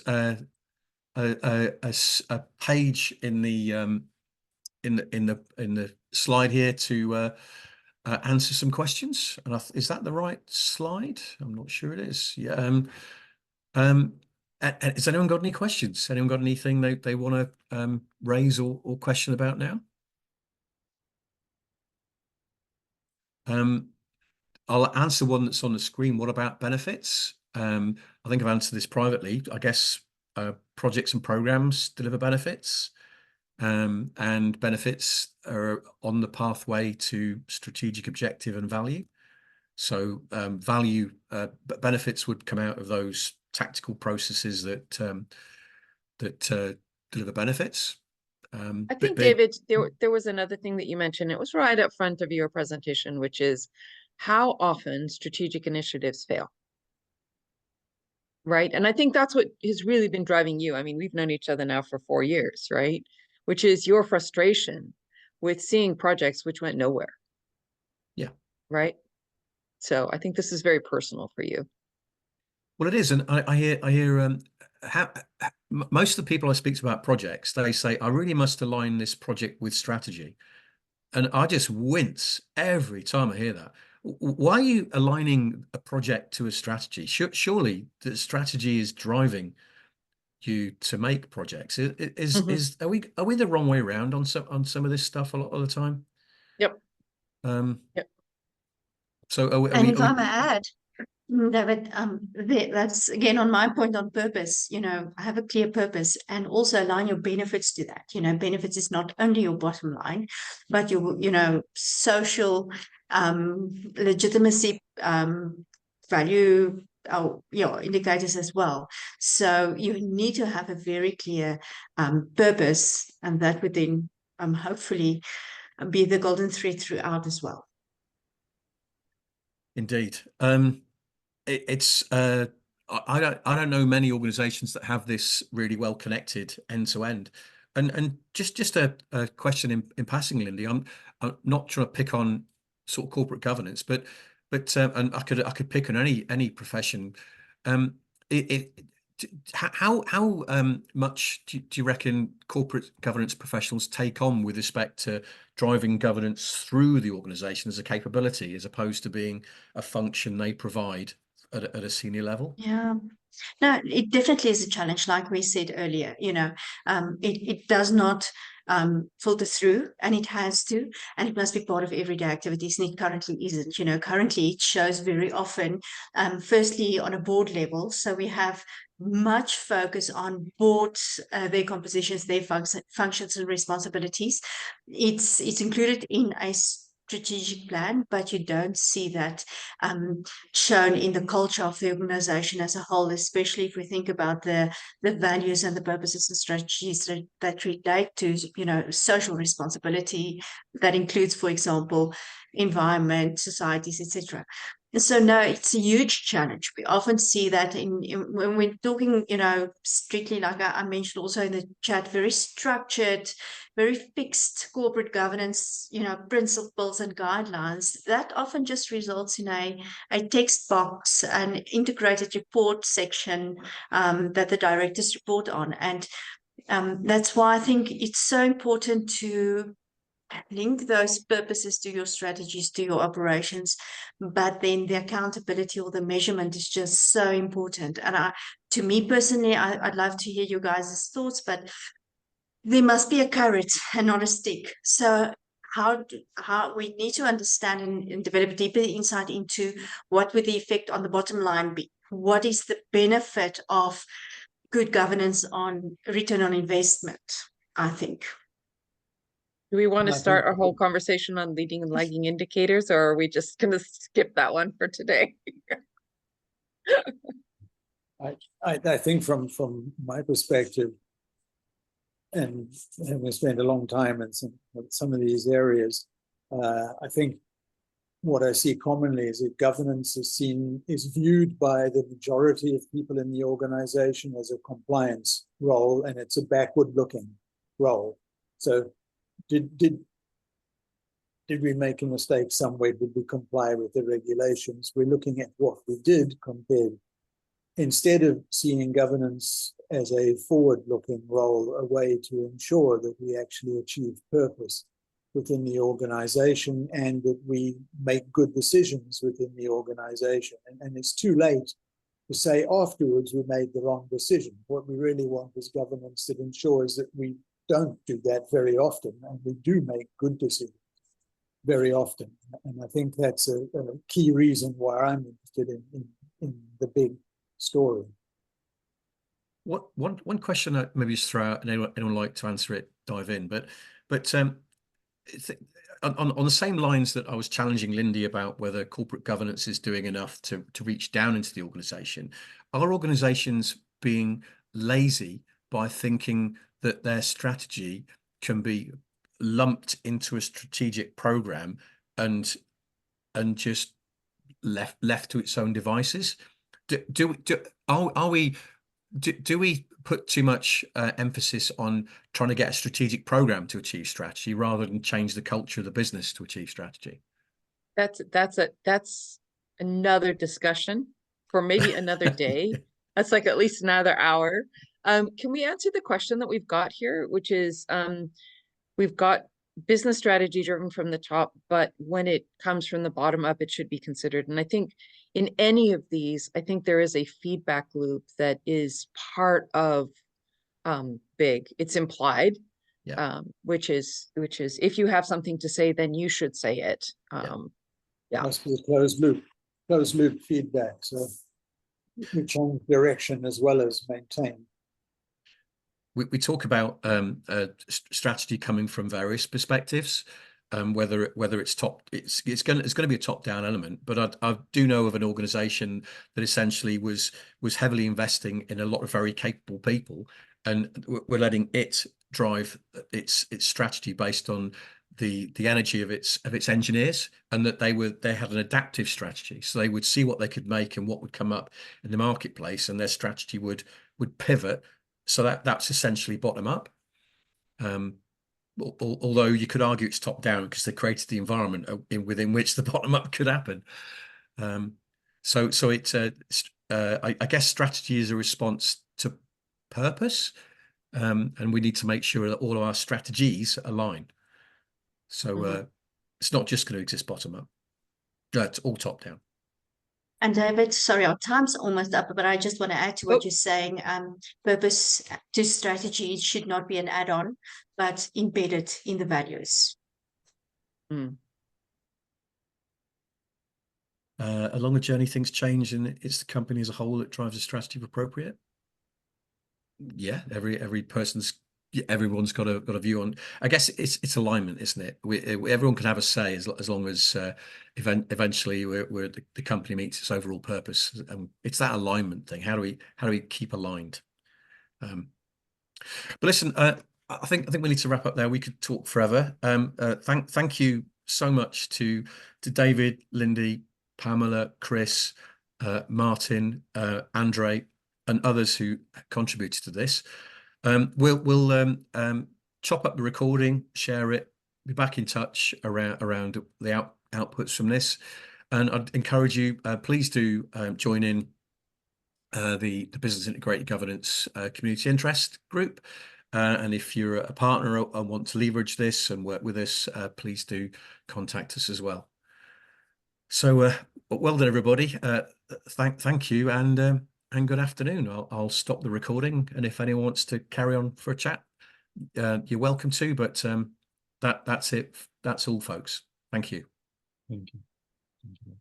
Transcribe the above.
a page in the slide here to answer some questions. And is that the right slide? I'm not sure it is. Yeah. Has anyone got any questions? Anyone got anything they want to raise or question about now? I'll answer one that's on the screen. What about benefits? I think I've answered this privately. I guess projects and programs deliver benefits, and benefits are on the pathway to strategic objective and value. So benefits would come out of those tactical processes that deliver benefits. I think, David, there was another thing that you mentioned. It was right up front of your presentation, which is how often strategic initiatives fail. Right. And I think that's what has really been driving you. I mean, we've known each other now for 4 years, right? Which is your frustration with seeing projects which went nowhere. Yeah. Right. So I think this is very personal for you. Well, it is. And I hear most of the people I speak to about projects, they say, I really must align this project with strategy. And I just wince every time I hear that. Why are you aligning a project to a strategy? Surely the strategy is driving you to make projects. Are we the wrong way around on some of this stuff a lot of the time? Yep. Yep. So if I may add, David, that's again on my point on purpose. Have a clear purpose and also align your benefits to that. Benefits is not only your bottom line, but your social legitimacy, value, indicators as well. So you need to have a very clear purpose, and that would then hopefully be the golden thread throughout as well. Indeed. I don't know many organizations that have this really well connected end to end. And just a question in passing, Lindy. I'm not trying to pick on sort of corporate governance, but and I could pick on any profession. How much do you reckon corporate governance professionals take on with respect to driving governance through the organization as a capability, as opposed to being a function they provide at a senior level? Yeah. No, it definitely is a challenge, like we said earlier. It does not filter through, and it has to, and it must be part of everyday activities, and it currently isn't. Currently it shows very often, firstly on a board level. So we have much focus on boards, their compositions, their functions and responsibilities. It's included in a strategic plan, but you don't see that shown in the culture of the organization as a whole, especially if we think about the values and the purposes and strategies that relate to social responsibility. That includes, for example, environment, societies, etc. So no, it's a huge challenge. We often see that when we're talking, strictly, like I mentioned also in the chat, very structured, very fixed corporate governance, principles and guidelines. That often just results in a text box, an integrated report section that the directors report on. And that's why I think it's so important to link those purposes to your strategies, to your operations, but then the accountability or the measurement is just so important. And to me personally, I'd love to hear you guys' thoughts, but there must be a carrot and not a stick. So how we need to understand and develop deeper insight into what would the effect on the bottom line be? What is the benefit of good governance on return on investment, I think. Do we want to start our whole conversation on leading and lagging indicators, or are we just going to skip that one for today? I think from my perspective, and having spent a long time in some of these areas, I think what I see commonly is that governance is viewed by the majority of people in the organization as a compliance role, and it's a backward-looking role. So did we make a mistake somewhere? Did we comply with the regulations? We're looking at what we did compared. Instead of seeing governance as a forward-looking role, a way to ensure that we actually achieve purpose within the organization and that we make good decisions within the organization. And it's too late to say afterwards we made the wrong decision. What we really want is governance that ensures that we don't do that very often, and we do make good decisions very often. And I think that's a key reason why I'm interested in the big story. One question that maybe just throw out, and anyone like to answer it, dive in. But on the same lines that I was challenging Lindy about whether corporate governance is doing enough to reach down into the organization, are organizations being lazy by thinking that their strategy can be lumped into a strategic program and just left to its own devices? Do we put too much emphasis on trying to get a strategic program to achieve strategy rather than change the culture of the business to achieve strategy? That's another discussion for maybe another day. That's like at least another hour. Can we answer the question that we've got here, which is we've got business strategy driven from the top, but when it comes from the bottom up, it should be considered. And I think in any of these, I think there is a feedback loop that is part of big. It's implied, Yeah. which is if you have something to say, then you should say it. Yeah. Must be a closed loop feedback. So we change direction as well as maintain. We talk about strategy coming from various perspectives, whether it's going to be a top-down element. But I do know of an organization that essentially was heavily investing in a lot of very capable people, and we're letting it drive its strategy based on the energy of its engineers, and that they had an adaptive strategy, so they would see what they could make and what would come up in the marketplace, and their strategy would pivot. So that's essentially bottom up. Although you could argue it's top down because they created the environment within which the bottom up could happen. So it's I guess strategy is a response to purpose, and we need to make sure that all of our strategies align. So it's not just going to exist bottom up. It's all top down. And David, sorry, our time's almost up, but I just want to add to what you're saying. Purpose to strategy should not be an add-on, but embedded in the values. Along the journey, things change, and it's the company as a whole that drives the strategy if appropriate. Yeah, everyone's got a view on. I guess it's alignment, isn't it? Everyone can have a say as long as eventually the company meets its overall purpose. It's that alignment thing. How do we keep aligned? But listen, I think we need to wrap up there. We could talk forever. Thank you so much to David, Lindy, Pamela, Chris, Martin, Andre, and others who contributed to this. We'll chop up the recording, share it, be back in touch around the outputs from this, and I'd encourage you, please do join in the Business Integrated Governance Community Interest Group, and if you're a partner and want to leverage this and work with us, please do contact us as well. So well done, everybody. Thank you, and good afternoon. I'll stop the recording, and if anyone wants to carry on for a chat, you're welcome to, but that's it. That's all, folks. Thank you. Thank you. Thank you.